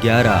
11।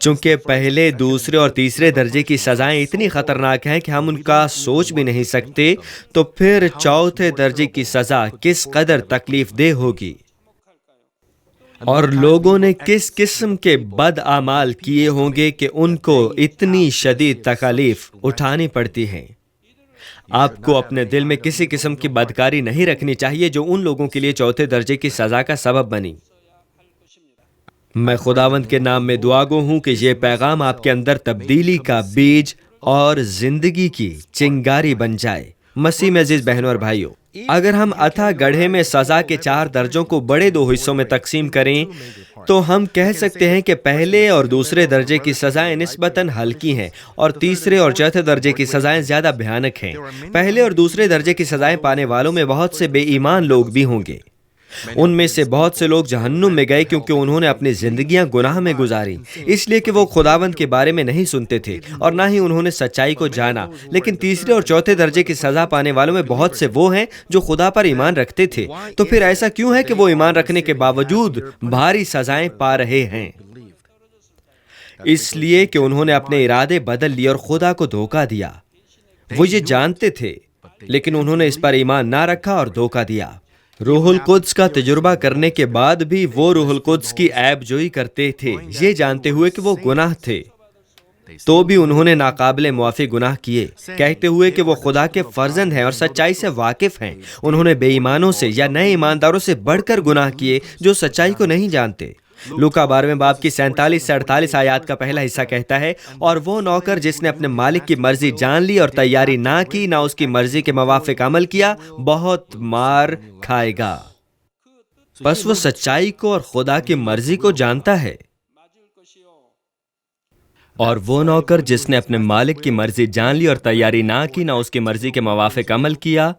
چونکہ پہلے، دوسرے اور تیسرے درجے کی سزائیں اتنی خطرناک ہیں کہ ہم ان کا سوچ بھی نہیں سکتے، تو پھر چوتھے درجے کی سزا کس قدر تکلیف دہ ہوگی، اور لوگوں نے کس قسم کے بد اعمال کیے ہوں گے کہ ان کو اتنی شدید تکالیف اٹھانی پڑتی ہیں۔ آپ کو اپنے دل میں کسی قسم کی بدکاری نہیں رکھنی چاہیے جو ان لوگوں کے لیے چوتھے درجے کی سزا کا سبب بنی۔ میں خداوند کے نام میں دعا گو ہوں کہ یہ پیغام آپ کے اندر تبدیلی کا بیج اور زندگی کی چنگاری بن جائے۔ مسیح میں عزیز بہنوں اور بھائیوں، اگر ہم اتھا گڑھے میں سزا کے 4 درجوں کو بڑے 2 حصوں میں تقسیم کریں تو ہم کہہ سکتے ہیں کہ پہلے اور دوسرے درجے کی سزائیں نسبتاً ہلکی ہیں اور تیسرے اور چوتھے درجے کی سزائیں زیادہ بھیانک ہیں۔ پہلے اور دوسرے درجے کی سزائیں پانے والوں میں بہت سے بے ایمان لوگ بھی ہوں گے۔ ان میں سے بہت سے لوگ جہنم میں گئے کیونکہ انہوں نے اپنی زندگیاں گناہ میں گزاری، اس لیے کہ وہ خداوند کے بارے میں نہیں سنتے تھے اور نہ ہی انہوں نے سچائی کو جانا۔ لیکن تیسرے اور چوتھے درجے کی سزا پانے والوں میں بہت سے وہ ہیں جو خدا پر ایمان رکھتے تھے۔ تو پھر ایسا کیوں ہے کہ وہ ایمان رکھنے کے باوجود بھاری سزائیں پا رہے ہیں؟ اس لیے کہ انہوں نے اپنے ارادے بدل لیے اور خدا کو دھوکہ دیا۔ وہ یہ جانتے تھے لیکن انہوں نے اس پر ایمان نہ رکھا اور دھوکہ دیا۔ روح القدس کا تجربہ کرنے کے بعد بھی وہ روح القدس کی عیب جوئی کرتے تھے، یہ جانتے ہوئے کہ وہ گناہ تھے، تو بھی انہوں نے ناقابل معافی گناہ کیے، کہتے ہوئے کہ وہ خدا کے فرزند ہیں اور سچائی سے واقف ہیں۔ انہوں نے بے ایمانوں سے یا نئے ایمانداروں سے بڑھ کر گناہ کیے جو سچائی کو نہیں جانتے۔ لوکا 12 باب کی 47 سے 48 آیات کا پہلا حصہ کہتا ہے، اور وہ نوکر جس نے اپنے مالک کی مرضی جان لی اور تیاری نہ کی، نہ اس کی مرضی کے موافق عمل کیا، بہت مار کھائے گا۔ بس وہ سچائی کو اور خدا کی مرضی کو جانتا ہے، اور وہ نوکر جس نے اپنے مالک کی مرضی جان لی اور تیاری نہ کی، نہ اس کی مرضی کے موافق عمل کیا،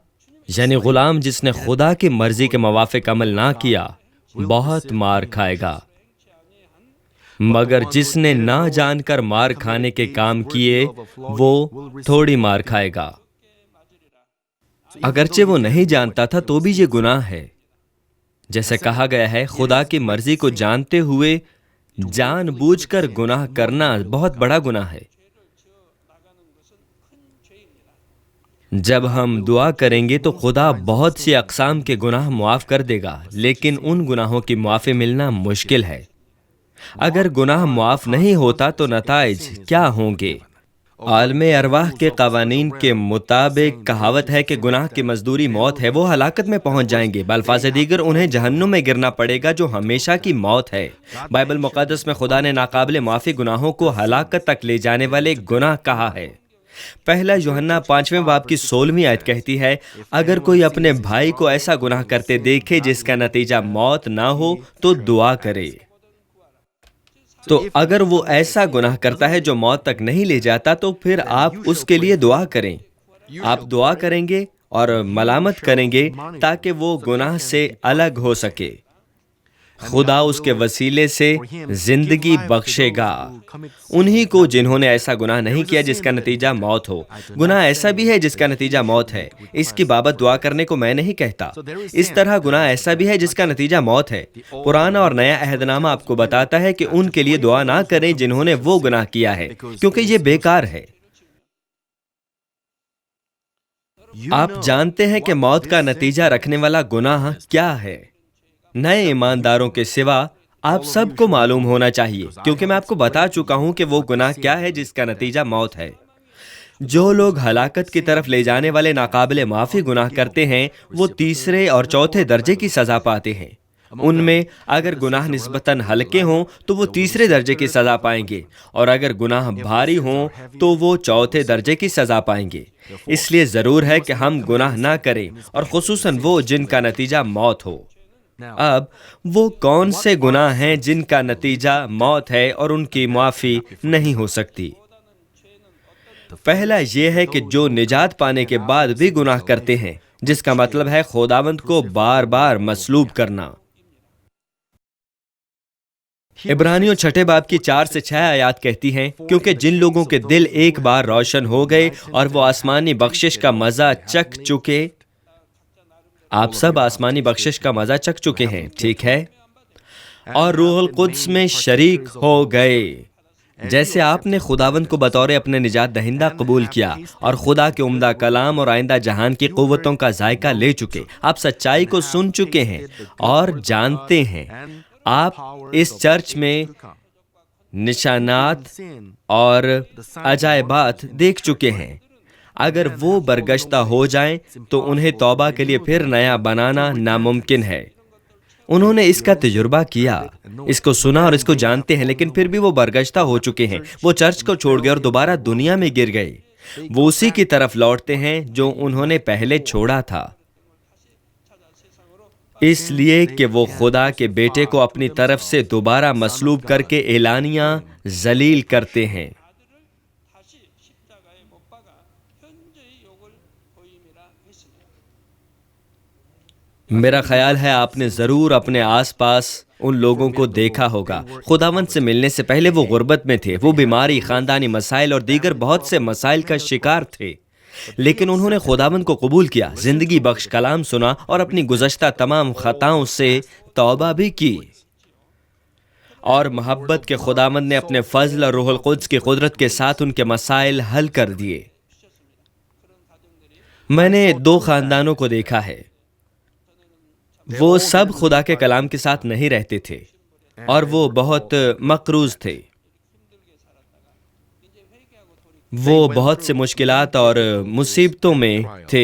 یعنی غلام جس نے خدا کی مرضی کے موافق عمل نہ کیا، بہت مار کھائے گا۔ مگر جس نے نہ جان کر مار کھانے کے کام کیے، وہ تھوڑی مار کھائے گا۔ اگرچہ وہ نہیں جانتا تھا تو بھی یہ گناہ ہے۔ جیسے کہا گیا ہے، خدا کی مرضی کو جانتے ہوئے جان بوجھ کر گناہ کرنا بہت بڑا گناہ ہے۔ جب ہم دعا کریں گے تو خدا بہت سی اقسام کے گناہ معاف کر دے گا، لیکن ان گناہوں کی معافی ملنا مشکل ہے۔ اگر گناہ معاف نہیں ہوتا تو نتائج کیا ہوں گے؟ عالم ارواح کے قوانین کے مطابق کہاوت ہے کہ گناہ کی مزدوری موت ہے، وہ ہلاکت میں پہنچ جائیں گے۔ بالفاظ دیگر انہیں جہنم میں گرنا پڑے گا جو ہمیشہ کی موت ہے۔ بائبل مقدس میں خدا نے ناقابل معافی گناہوں کو ہلاکت تک لے جانے والے گناہ کہا ہے۔ پہلا یوحنا 5 باب کی 16 آیت کہتی ہے، اگر کوئی اپنے بھائی کو ایسا گناہ کرتے دیکھے جس کا نتیجہ موت نہ ہو تو دعا کرے۔ تو اگر وہ ایسا گناہ کرتا ہے جو موت تک نہیں لے جاتا تو پھر آپ اس کے لیے دعا کریں۔ آپ دعا کریں گے اور ملامت کریں گے تاکہ وہ گناہ سے الگ ہو سکے۔ خدا اس کے وسیلے سے زندگی بخشے گا انہی کو جنہوں نے ایسا گناہ نہیں کیا جس کا نتیجہ موت ہو۔ گناہ ایسا بھی ہے جس کا نتیجہ موت ہے، اس کی بابت دعا کرنے کو میں نہیں کہتا۔ اس طرح گناہ ایسا بھی ہے جس کا نتیجہ موت ہے۔ پرانا اور نیا عہد نامہ آپ کو بتاتا ہے کہ ان کے لیے دعا نہ کریں جنہوں نے وہ گناہ کیا ہے، کیونکہ یہ بیکار ہے۔ آپ جانتے ہیں کہ موت کا نتیجہ رکھنے والا گناہ کیا ہے؟ نئے ایمانداروں کے سوا آپ سب کو معلوم ہونا چاہیے، کیونکہ میں آپ کو بتا چکا ہوں کہ وہ گناہ کیا ہے جس کا نتیجہ موت ہے۔ جو لوگ ہلاکت کی طرف لے جانے والے ناقابل معافی گناہ کرتے ہیں، وہ تیسرے اور چوتھے درجے کی سزا پاتے ہیں۔ ان میں اگر گناہ نسبتاً ہلکے ہوں تو وہ تیسرے درجے کی سزا پائیں گے، اور اگر گناہ بھاری ہوں تو وہ چوتھے درجے کی سزا پائیں گے۔ اس لیے ضرور ہے کہ ہم گناہ نہ کریں، اور خصوصاً وہ جن کا نتیجہ موت ہو۔ اب وہ کون سے گناہ ہیں جن کا نتیجہ موت ہے اور ان کی معافی نہیں ہو سکتی؟ پہلا یہ ہے کہ جو نجات پانے کے بعد بھی گناہ کرتے ہیں، جس کا مطلب ہے خداوند کو بار بار مصلوب کرنا۔ عبرانیوں 6 باب کی 4 سے 6 آیات کہتی ہیں، کیونکہ جن لوگوں کے دل ایک بار روشن ہو گئے اور وہ آسمانی بخشش کا مزہ چکھ چکے۔ آپ سب آسمانی بخشش کا مزہ چکھ چکے ہیں، ٹھیک ہے؟ اور روح القدس میں شریک ہو گئے۔ جیسے آپ نے خداوند کو بطور اپنے نجات دہندہ قبول کیا اور خدا کے عمدہ کلام اور آئندہ جہان کی قوتوں کا ذائقہ لے چکے، آپ سچائی کو سن چکے ہیں اور جانتے ہیں، آپ اس چرچ میں نشانات اور عجائبات دیکھ چکے ہیں۔ اگر وہ برگشتہ ہو جائیں تو انہیں توبہ کے لیے پھر نیا بنانا ناممکن ہے۔ انہوں نے اس کا تجربہ کیا، اس کو سنا اور اس کو جانتے ہیں، لیکن پھر بھی وہ برگشتہ ہو چکے ہیں۔ وہ چرچ کو چھوڑ گئے اور دوبارہ دنیا میں گر گئے۔ وہ اسی کی طرف لوٹتے ہیں جو انہوں نے پہلے چھوڑا تھا، اس لیے کہ وہ خدا کے بیٹے کو اپنی طرف سے دوبارہ مصلوب کر کے اعلانیہ ذلیل کرتے ہیں۔ میرا خیال ہے آپ نے ضرور اپنے آس پاس ان لوگوں کو دیکھا ہوگا۔ خداوند سے ملنے سے پہلے وہ غربت میں تھے، وہ بیماری، خاندانی مسائل اور دیگر بہت سے مسائل کا شکار تھے، لیکن انہوں نے خداوند کو قبول کیا، زندگی بخش کلام سنا اور اپنی گزشتہ تمام خطاؤں سے توبہ بھی کی، اور محبت کے خداوند نے اپنے فضل اور روح القدس کی قدرت کے ساتھ ان کے مسائل حل کر دیے۔ میں نے 2 خاندانوں کو دیکھا ہے، وہ سب خدا کے کلام کے ساتھ نہیں رہتے تھے اور وہ بہت مقروض تھے۔ وہ بہت سے مشکلات اور مصیبتوں میں تھے،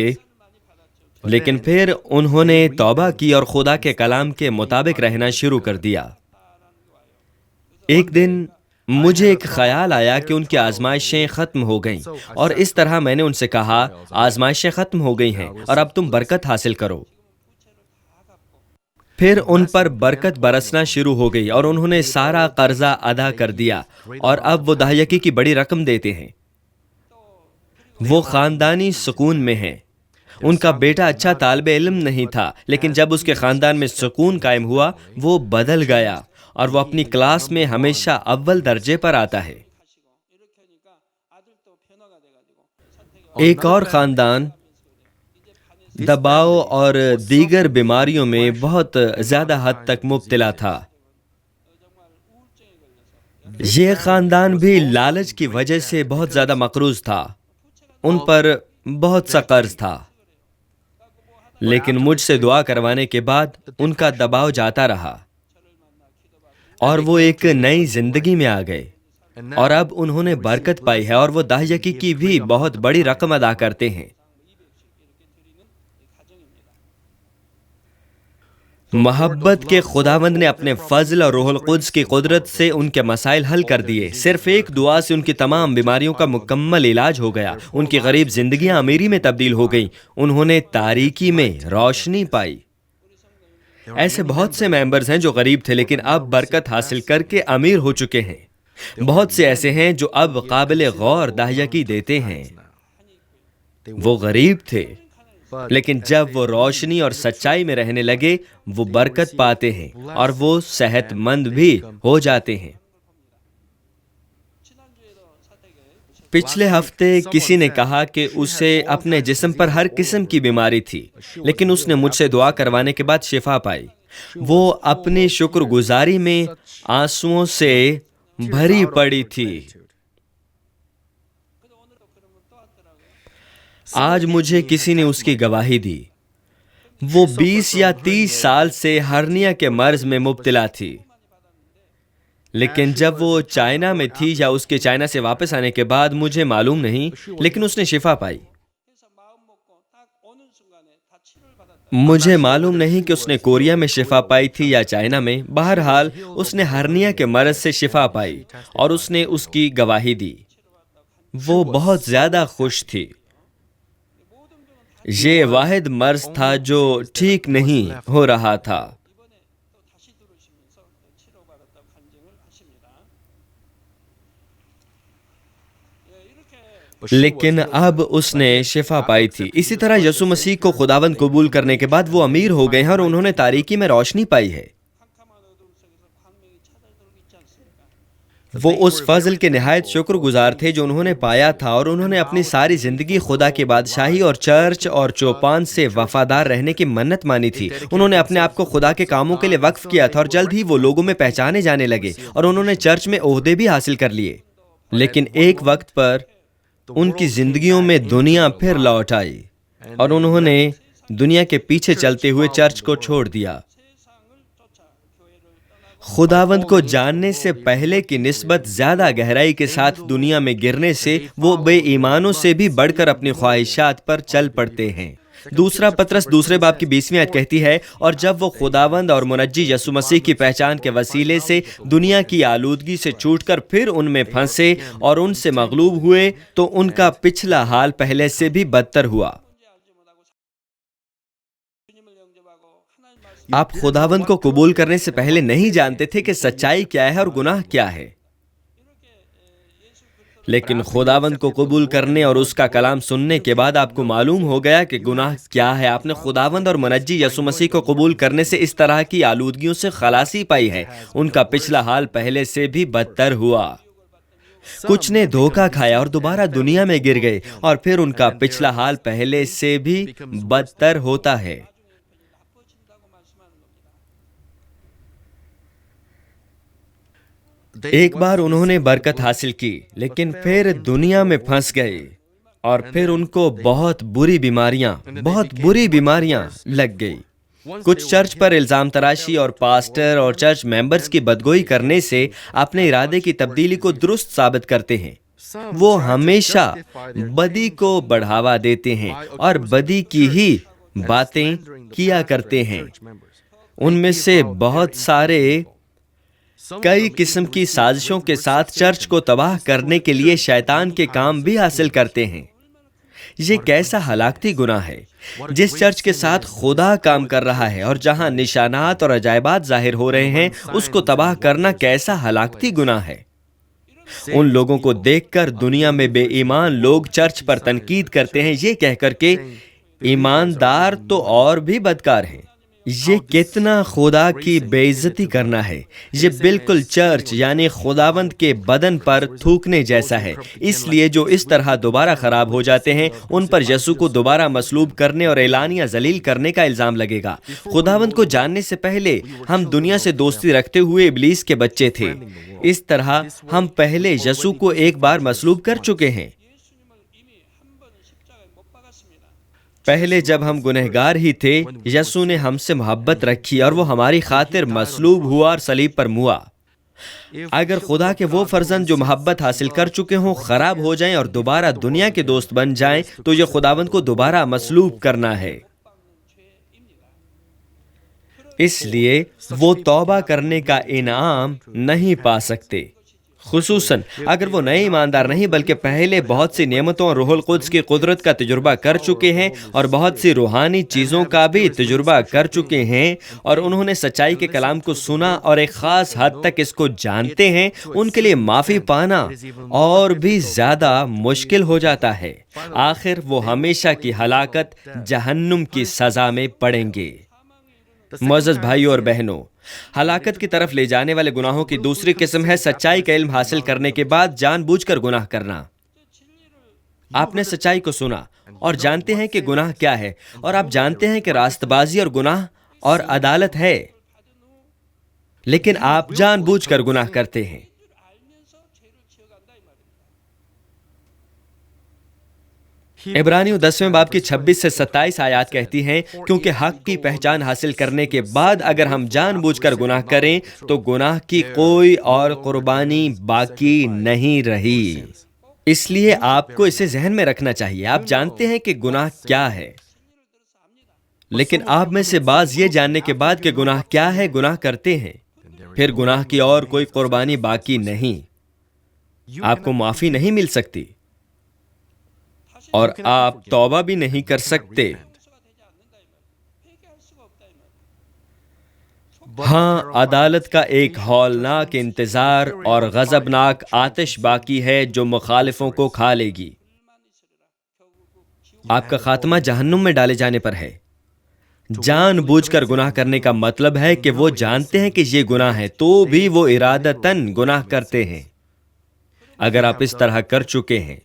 لیکن پھر انہوں نے توبہ کی اور خدا کے کلام کے مطابق رہنا شروع کر دیا۔ ایک دن مجھے ایک خیال آیا کہ ان کی آزمائشیں ختم ہو گئیں، اور اس طرح میں نے ان سے کہا، آزمائشیں ختم ہو گئی ہیں اور اب تم برکت حاصل کرو۔ پھر ان پر برکت برسنا شروع ہو گئی اور انہوں نے سارا قرضہ ادا کر دیا، اور اب وہ دہیکی کی بڑی رقم دیتے ہیں۔ وہ خاندانی سکون میں ہیں۔ ان کا بیٹا اچھا طالب علم نہیں تھا، لیکن جب اس کے خاندان میں سکون قائم ہوا، وہ بدل گیا اور وہ اپنی کلاس میں ہمیشہ اول درجے پر آتا ہے۔ ایک اور خاندان دباؤ اور دیگر بیماریوں میں بہت زیادہ حد تک مبتلا تھا۔ یہ خاندان بھی لالچ کی وجہ سے بہت زیادہ مقروض تھا، ان پر بہت سا قرض تھا، لیکن مجھ سے دعا کروانے کے بعد ان کا دباؤ جاتا رہا اور وہ ایک نئی زندگی میں آ گئے، اور اب انہوں نے برکت پائی ہے اور وہ دہیکی کی بھی بہت بڑی رقم ادا کرتے ہیں۔ محبت کے خداوند نے اپنے فضل اور روح القدس کی قدرت سے ان کے مسائل حل کر دیے۔ صرف ایک دعا سے ان کی تمام بیماریوں کا مکمل علاج ہو گیا۔ ان کی غریب زندگیاں امیری میں تبدیل ہو گئیں۔ انہوں نے تاریکی میں روشنی پائی۔ ایسے بہت سے ممبرز ہیں جو غریب تھے لیکن اب برکت حاصل کر کے امیر ہو چکے ہیں۔ بہت سے ایسے ہیں جو اب قابل غور دہیکی دیتے ہیں۔ وہ غریب تھے، لیکن جب وہ روشنی اور سچائی میں رہنے لگے، وہ برکت پاتے ہیں اور وہ صحت مند بھی ہو جاتے ہیں۔ پچھلے ہفتے کسی نے کہا کہ اسے اپنے جسم پر ہر قسم کی بیماری تھی، لیکن اس نے مجھ سے دعا کروانے کے بعد شفا پائی۔ وہ اپنی شکر گزاری میں آنسوؤں سے بھری پڑی تھی۔ آج مجھے کسی نے اس کی گواہی دی۔ وہ 20 یا 30 سال سے ہرنیا کے مرض میں مبتلا تھی، لیکن جب وہ چائنا میں تھی یا اس کے چائنا سے واپس آنے کے بعد مجھے معلوم نہیں، لیکن اس نے شفا پائی۔ مجھے معلوم نہیں کہ اس نے کوریا میں شفا پائی تھی یا چائنا میں، بہرحال اس نے ہرنیا کے مرض سے شفا پائی اور اس نے اس کی گواہی دی۔ وہ بہت زیادہ خوش تھی۔ یہ واحد مرض تھا جو ٹھیک نہیں ہو رہا تھا۔ لیکن اب اس نے شفا پائی تھی۔ اسی طرح یسوع مسیح کو خداوند قبول کرنے کے بعد وہ امیر ہو گئے ہیں اور انہوں نے تاریکی میں روشنی پائی ہے۔ وہ اس فضل کے نہایت شکر گزار تھے جو انہوں نے پایا تھا، اور انہوں نے اپنی ساری زندگی خدا کی بادشاہی اور چرچ اور چوپان سے وفادار رہنے کی منت مانی تھی۔ انہوں نے اپنے آپ کو خدا کے کاموں کے لیے وقف کیا تھا، اور جلد ہی وہ لوگوں میں پہچانے جانے لگے اور انہوں نے چرچ میں عہدے بھی حاصل کر لیے۔ لیکن ایک وقت پر ان کی زندگیوں میں دنیا پھر لوٹ آئی اور انہوں نے دنیا کے پیچھے چلتے ہوئے چرچ کو چھوڑ دیا۔ خداوند کو جاننے سے پہلے کی نسبت زیادہ گہرائی کے ساتھ دنیا میں گرنے سے وہ بے ایمانوں سے بھی بڑھ کر اپنی خواہشات پر چل پڑتے ہیں۔ دوسرا پطرس دوسرے باب کی 20ویں آیت کہتی ہے، اور جب وہ خداوند اور منجی یسوع مسیح کی پہچان کے وسیلے سے دنیا کی آلودگی سے چھوٹ کر پھر ان میں پھنسے اور ان سے مغلوب ہوئے تو ان کا پچھلا حال پہلے سے بھی بدتر ہوا۔ آپ خداوند کو قبول کرنے سے پہلے نہیں جانتے تھے کہ سچائی کیا ہے اور گناہ کیا ہے، لیکن خداوند کو قبول کرنے اور اس کا کلام سننے کے بعد آپ کو معلوم ہو گیا کہ گناہ کیا ہے۔ آپ نے خداوند اور منجی یسوع مسیح کو قبول کرنے سے اس طرح کی آلودگیوں سے خلاصی پائی ہے۔ ان کا پچھلا حال پہلے سے بھی بدتر ہوا۔ کچھ نے دھوکہ کھایا اور دوبارہ دنیا میں گر گئے اور پھر ان کا پچھلا حال پہلے سے بھی بدتر ہوتا ہے۔ ایک بار انہوں نے برکت حاصل کی لیکن پھر دنیا میں پھنس گئے اور پھر ان کو بہت بری بیماریاں لگ گئی۔ کچھ چرچ پر الزام تراشی اور پاسٹر اور چرچ ممبرز کی بدگوئی کرنے سے اپنے ارادے کی تبدیلی کو درست ثابت کرتے ہیں۔ وہ ہمیشہ بدی کو بڑھاوا دیتے ہیں اور بدی کی ہی باتیں کیا کرتے ہیں۔ ان میں سے بہت سارے کئی قسم کی سازشوں کے ساتھ چرچ کو تباہ کرنے کے لیے شیطان کے کام بھی حاصل کرتے ہیں۔ یہ کیسا ہلاکتی گناہ ہے! جس چرچ کے ساتھ خدا کام کر رہا ہے اور جہاں نشانات اور عجائبات ظاہر ہو رہے ہیں، اس کو تباہ کرنا کیسا ہلاکتی گناہ ہے! ان لوگوں کو دیکھ کر دنیا میں بے ایمان لوگ چرچ پر تنقید کرتے ہیں، یہ کہہ کر کہ ایماندار تو اور بھی بدکار ہیں۔ یہ کتنا خدا کی بے عزتی کرنا ہے! یہ بالکل چرچ یعنی خداوند کے بدن پر تھوکنے جیسا ہے۔ اس لیے جو اس طرح دوبارہ خراب ہو جاتے ہیں، ان پر یسوع کو دوبارہ مصلوب کرنے اور اعلانیہ ذلیل کرنے کا الزام لگے گا۔ خداوند کو جاننے سے پہلے ہم دنیا سے دوستی رکھتے ہوئے ابلیس کے بچے تھے۔ اس طرح ہم پہلے یسوع کو ایک بار مصلوب کر چکے ہیں۔ پہلے جب ہم گنہگار ہی تھے، یسوع نے ہم سے محبت رکھی اور وہ ہماری خاطر مصلوب ہوا اور صلیب پر موا۔ اگر خدا کے وہ فرزند جو محبت حاصل کر چکے ہوں خراب ہو جائیں اور دوبارہ دنیا کے دوست بن جائیں تو یہ خداوند کو دوبارہ مصلوب کرنا ہے۔ اس لیے وہ توبہ کرنے کا انعام نہیں پا سکتے، خصوصاً اگر وہ نئے ایماندار نہیں بلکہ پہلے بہت سی نعمتوں اور روح القدس کی قدرت کا تجربہ کر چکے ہیں اور بہت سی روحانی چیزوں کا بھی تجربہ کر چکے ہیں اور انہوں نے سچائی کے کلام کو سنا اور ایک خاص حد تک اس کو جانتے ہیں۔ ان کے لیے معافی پانا اور بھی زیادہ مشکل ہو جاتا ہے۔ آخر وہ ہمیشہ کی ہلاکت جہنم کی سزا میں پڑیں گے۔ معزز بھائیوں اور بہنوں، ہلاکت کی طرف لے جانے والے گناہوں کی دوسری قسم ہے سچائی کا علم حاصل کرنے کے بعد جان بوجھ کر گناہ کرنا۔ آپ نے سچائی کو سنا اور جانتے ہیں کہ گناہ کیا ہے، اور آپ جانتے ہیں کہ راست بازی اور گناہ اور عدالت ہے، لیکن آپ جان بوجھ کر گناہ کرتے ہیں۔ عبرانیوں 10ویں باب کی 26 سے 27 آیات کہتی ہیں، کیونکہ حق کی پہچان حاصل کرنے کے بعد اگر ہم جان بوجھ کر گناہ کریں تو گناہ کی کوئی اور قربانی باقی نہیں رہی۔ اس لیے آپ کو اسے ذہن میں رکھنا چاہیے۔ آپ جانتے ہیں کہ گناہ کیا ہے، لیکن آپ میں سے بعض یہ جاننے کے بعد کہ گناہ کیا ہے گناہ کرتے ہیں۔ پھر گناہ کی اور کوئی قربانی باقی نہیں، آپ کو معافی نہیں مل سکتی اور آپ توبہ بھی نہیں کر سکتے۔ ہاں، عدالت کا ایک ہولناک انتظار اور غضبناک آتش باقی ہے جو مخالفوں کو کھا لے گی۔ آپ کا خاتمہ جہنم میں ڈالے جانے پر ہے۔ جان بوجھ کر گناہ کرنے کا مطلب ہے کہ وہ جانتے ہیں کہ یہ گناہ ہے تو بھی وہ ارادتاً گناہ کرتے ہیں۔ اگر آپ اس طرح کر چکے ہیں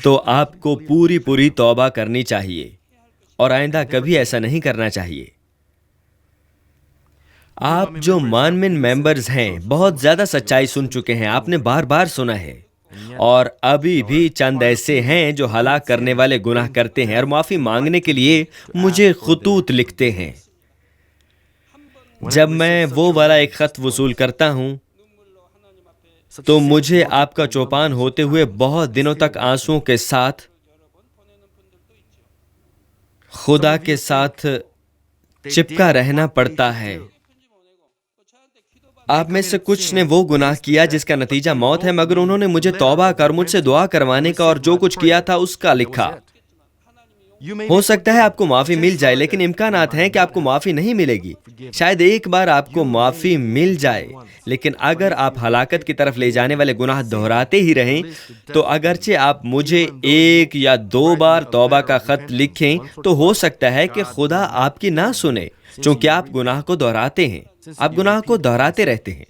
تو آپ کو پوری توبہ کرنی چاہیے اور آئندہ کبھی ایسا نہیں کرنا چاہیے۔ آپ جو مانمن ممبرز ہیں بہت زیادہ سچائی سن چکے ہیں، آپ نے بار بار سنا ہے، اور ابھی بھی چند ایسے ہیں جو ہلاک کرنے والے گناہ کرتے ہیں اور معافی مانگنے کے لیے مجھے خطوط لکھتے ہیں۔ جب میں وہ والا ایک خط وصول کرتا ہوں تو مجھے آپ کا چوپان ہوتے ہوئے بہت دنوں تک آنسوؤں کے ساتھ خدا کے ساتھ چپکا رہنا پڑتا ہے۔ آپ میں سے کچھ نے وہ گناہ کیا جس کا نتیجہ موت ہے، مگر انہوں نے مجھے توبہ کر مجھ سے دعا کروانے کا اور جو کچھ کیا تھا اس کا لکھا۔ ہو سکتا ہے آپ کو معافی مل جائے، لیکن امکانات ہیں کہ آپ کو معافی نہیں ملے گی۔ شاید ایک بار آپ کو معافی مل جائے، لیکن اگر آپ ہلاکت کی طرف لے جانے والے گناہ دہراتے ہی رہیں تو اگرچہ آپ مجھے 1 یا 2 بار توبہ کا خط لکھیں تو ہو سکتا ہے کہ خدا آپ کی نہ سنے، چونکہ آپ گناہ کو دہراتے ہیں، آپ گناہ کو دہراتے رہتے ہیں۔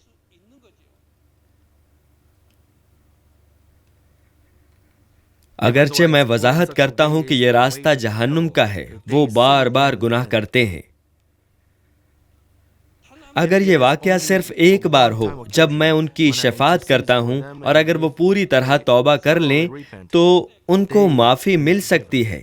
اگرچہ میں وضاحت کرتا ہوں کہ یہ راستہ جہنم کا ہے، وہ بار بار گناہ کرتے ہیں۔ اگر یہ واقعہ صرف ایک بار ہو جب میں ان کی شفاعت کرتا ہوں اور اگر وہ پوری طرح توبہ کر لیں تو ان کو معافی مل سکتی ہے،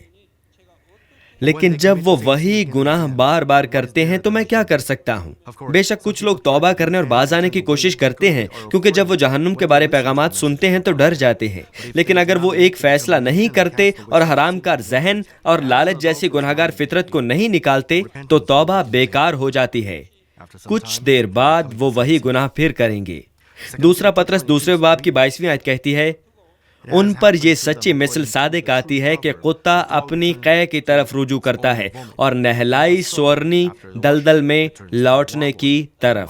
لیکن جب وہ وہی گناہ بار بار کرتے ہیں تو میں کیا کر سکتا ہوں؟ بے شک کچھ لوگ توبہ کرنے اور باز آنے کی کوشش کرتے ہیں، کیونکہ جب وہ جہنم کے بارے پیغامات سنتے ہیں تو ڈر جاتے ہیں، لیکن اگر وہ ایک فیصلہ نہیں کرتے اور حرام کار ذہن اور لالچ جیسی گناہگار فطرت کو نہیں نکالتے تو توبہ بیکار ہو جاتی ہے۔ کچھ دیر بعد وہ وہی گناہ پھر کریں گے۔ دوسرا پطرس 2 باب کی 22ویں آیت کہتی ہے، ان پر یہ سچی مثل صادق آتی ہے کہ کتا اپنی قے کی طرف رجوع کرتا ہے اور نہلائی سورنی دلدل میں لوٹنے کی طرف۔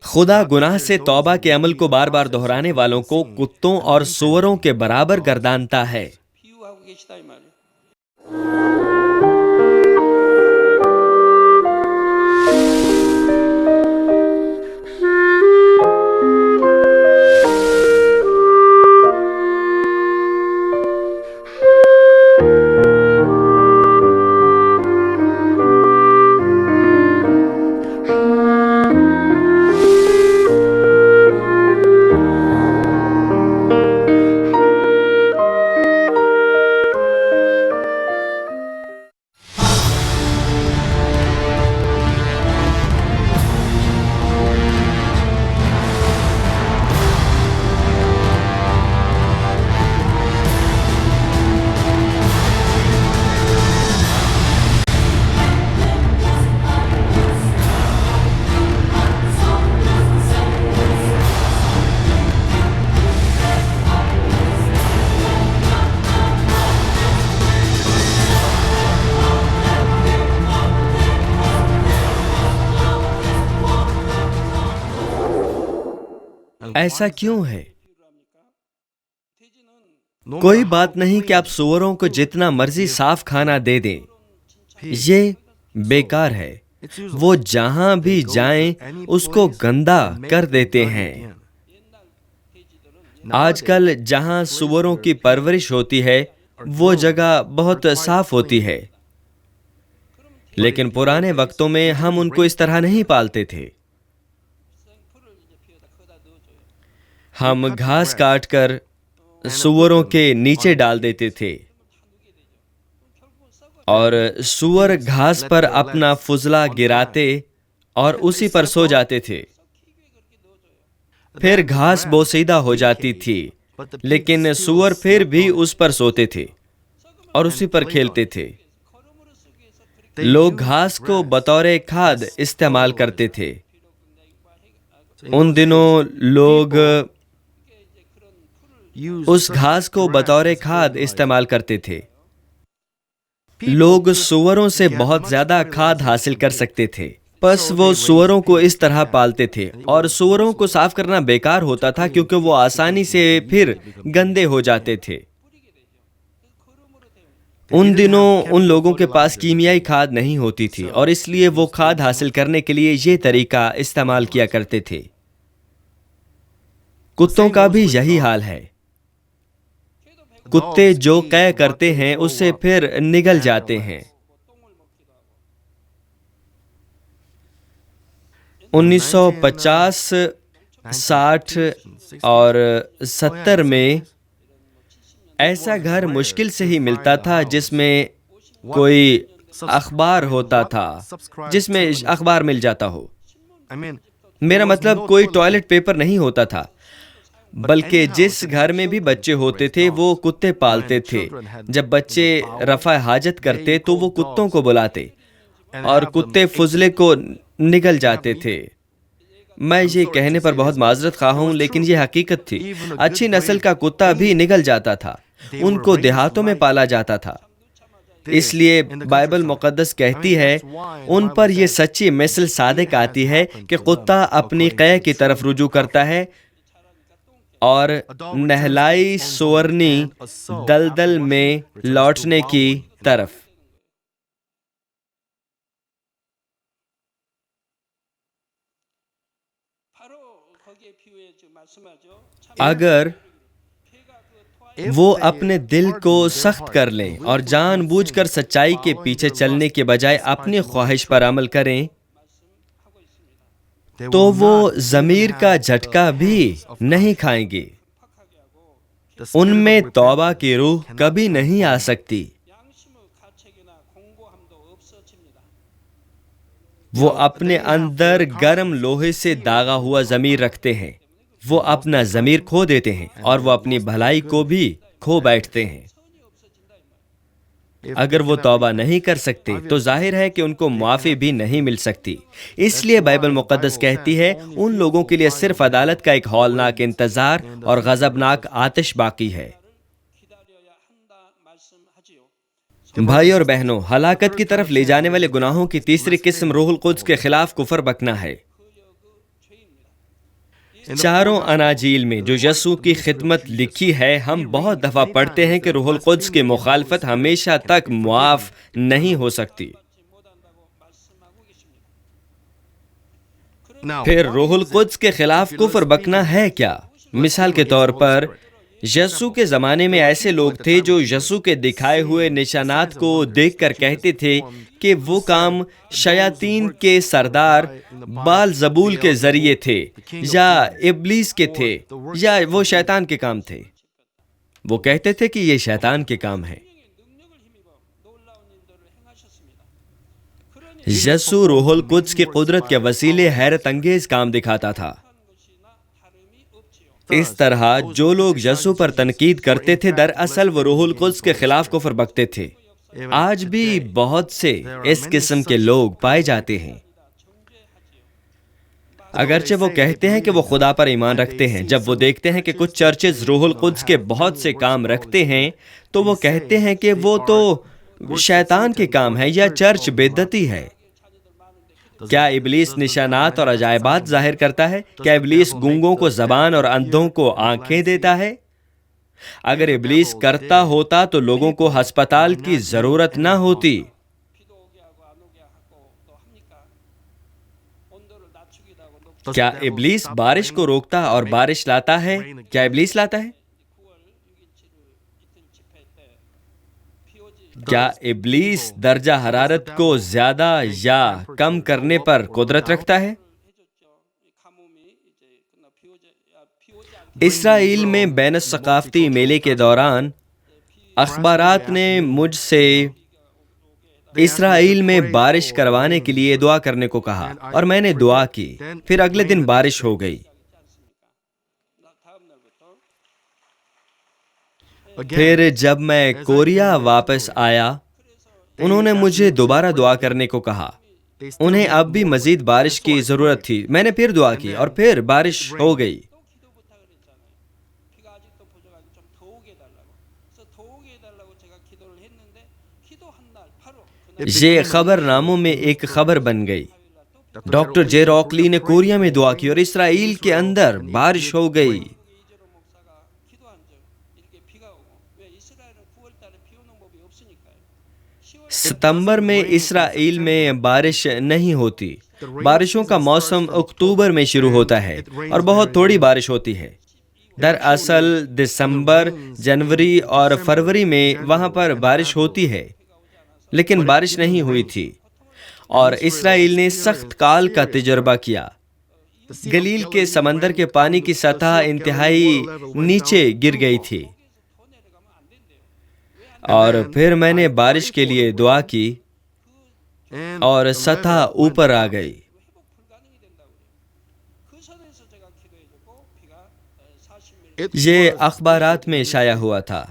خدا گناہ سے توبہ کے عمل کو بار بار دہرانے والوں کو کتوں اور سوروں کے برابر گردانتا ہے۔ ایسا کیوں ہے؟ کوئی بات نہیں کہ آپ سوروں کو جتنا مرضی صاف کھانا دے دیں، یہ بیکار ہے۔ وہ جہاں بھی جائیں اس کو گندا کر دیتے ہیں۔ آج کل جہاں سوروں کی پرورش ہوتی ہے وہ جگہ بہت صاف ہوتی ہے، لیکن پرانے وقتوں میں ہم ان کو اس طرح نہیں پالتے تھے۔ ہم گھاس کاٹ کر سوروں کے نیچے ڈال دیتے تھے اور سور گھاس پر اپنا فضلہ گراتے اور اسی پر سو جاتے تھے۔ پھر گھاس بوسیدہ ہو جاتی تھی، لیکن سور پھر بھی اس پر سوتے تھے اور اسی پر کھیلتے تھے۔ لوگ گھاس کو بطور کھاد استعمال کرتے تھے۔ ان دنوں لوگ اس گھاس کو بطور کھاد استعمال کرتے تھے۔ لوگ سوروں سے بہت زیادہ کھاد حاصل کر سکتے تھے، پس وہ سوروں کو اس طرح پالتے تھے، اور سوروں کو صاف کرنا بیکار ہوتا تھا کیونکہ وہ آسانی سے پھر گندے ہو جاتے تھے۔ ان دنوں ان لوگوں کے پاس کیمیائی کھاد نہیں ہوتی تھی، اور اس لیے وہ کھاد حاصل کرنے کے لیے یہ طریقہ استعمال کیا کرتے تھے۔ کتوں کا بھی یہی حال ہے۔ کتے جو قے کرتے ہیں اس سے پھر نگل جاتے ہیں۔ 1950 60 اور 70 میں ایسا گھر مشکل سے ہی ملتا تھا جس میں کوئی اخبار ہوتا تھا، جس میں اخبار مل جاتا ہو۔ میرا مطلب کوئی ٹوائلٹ پیپر نہیں ہوتا تھا، بلکہ جس گھر میں بھی بچے ہوتے تھے وہ کتے پالتے تھے۔ جب بچے رفع حاجت کرتے تو وہ کتوں کو بلاتے اور کتے فضلے کو نگل جاتے تھے۔ میں یہ کہنے پر بہت معذرت خواہ ہوں، لیکن یہ حقیقت تھی۔ اچھی نسل کا کتا بھی نگل جاتا تھا، ان کو دیہاتوں میں پالا جاتا تھا۔ اس لیے بائبل مقدس کہتی ہے، ان پر یہ سچی مثل صادق آتی ہے کہ کتا اپنی قے کی طرف رجوع کرتا ہے اور نہلائی سورنی دلدل میں لوٹنے کی طرف۔ اگر وہ اپنے دل کو سخت کر لیں اور جان بوجھ کر سچائی کے پیچھے چلنے کے بجائے اپنی خواہش پر عمل کریں تو وہ ضمیر کا جھٹکا بھی نہیں کھائیں گے۔ ان میں توبہ کی روح کبھی نہیں آ سکتی۔ وہ اپنے اندر گرم لوہے سے داغا ہوا ضمیر رکھتے ہیں۔ وہ اپنا ضمیر کھو دیتے ہیں اور وہ اپنی بھلائی کو بھی کھو بیٹھتے ہیں۔ اگر وہ توبہ نہیں کر سکتے تو ظاہر ہے کہ ان کو معافی بھی نہیں مل سکتی۔ اس لیے بائبل مقدس کہتی ہے، ان لوگوں کے لیے صرف عدالت کا ایک ہولناک انتظار اور غضبناک آتش باقی ہے۔ بھائی اور بہنوں، ہلاکت کی طرف لے جانے والے گناہوں کی تیسری قسم روح القدس کے خلاف کفر بکنا ہے۔ چاروں اناجیل میں جو یسوع کی خدمت لکھی ہے، ہم بہت دفعہ پڑھتے ہیں کہ روح القدس کی مخالفت ہمیشہ تک معاف نہیں ہو سکتی۔ پھر روح القدس کے خلاف کفر بکنا ہے کیا؟ مثال کے طور پر یسوع کے زمانے میں ایسے لوگ تھے جو یسوع کے دکھائے ہوئے نشانات کو دیکھ کر کہتے تھے کہ وہ کام شیاطین کے سردار بال-زبول کے ذریعے تھے، یا ابلیس کے تھے، یا وہ شیطان کے کام تھے۔ وہ کہتے تھے کہ یہ شیطان کے کام ہے۔ یسوع روح القدس کی قدرت کے وسیلے حیرت انگیز کام دکھاتا تھا۔ اس طرح جو لوگ یسوع پر تنقید کرتے تھے، دراصل وہ روح القدس کے خلاف کفر بکتے تھے۔ آج بھی بہت سے اس قسم کے لوگ پائے جاتے ہیں۔ اگرچہ وہ کہتے ہیں کہ وہ خدا پر ایمان رکھتے ہیں، جب وہ دیکھتے ہیں کہ کچھ چرچز روح القدس کے بہت سے کام رکھتے ہیں تو وہ کہتے ہیں کہ وہ تو شیطان کے کام ہے یا چرچ بدعتی ہے۔ کیا ابلیس نشانات اور عجائبات ظاہر کرتا ہے؟ کیا ابلیس گونگوں کو زبان اور اندھوں کو آنکھیں دیتا ہے؟ اگر ابلیس کرتا ہوتا تو لوگوں کو ہسپتال کی ضرورت نہ ہوتی۔ کیا ابلیس بارش کو روکتا اور بارش لاتا ہے؟ کیا ابلیس لاتا ہے؟ کیا ابلیس درجہ حرارت کو زیادہ یا کم کرنے پر قدرت رکھتا ہے؟ اسرائیل میں بین الثقافتی میلے کے دوران اخبارات نے مجھ سے اسرائیل میں بارش کروانے کے لیے دعا کرنے کو کہا، اور میں نے دعا کی۔ پھر اگلے دن بارش ہو گئی۔ پھر جب میں کوریا واپس آیا، انہوں نے مجھے دوبارہ دعا کرنے کو کہا۔ انہیں اب بھی مزید بارش کی ضرورت تھی۔ میں نے پھر دعا کی اور پھر بارش ہو گئی۔ یہ خبر ناموں میں ایک خبر بن گئی۔ ڈاکٹر جے راکلی نے کوریا میں دعا کی اور اسرائیل کے اندر بارش ہو گئی۔ ستمبر میں اسرائیل میں بارش نہیں ہوتی۔ بارشوں کا موسم اکتوبر میں شروع ہوتا ہے اور بہت تھوڑی بارش ہوتی ہے۔ دراصل دسمبر، جنوری اور فروری میں وہاں پر بارش ہوتی ہے، لیکن بارش نہیں ہوئی تھی، اور اسرائیل نے سخت کال کا تجربہ کیا۔ گلیل کے سمندر کے پانی کی سطح انتہائی نیچے گر گئی تھی، اور پھر میں نے بارش کے لیے دعا کی اور سطح اوپر آ گئی۔ یہ اخبارات میں شائع ہوا تھا،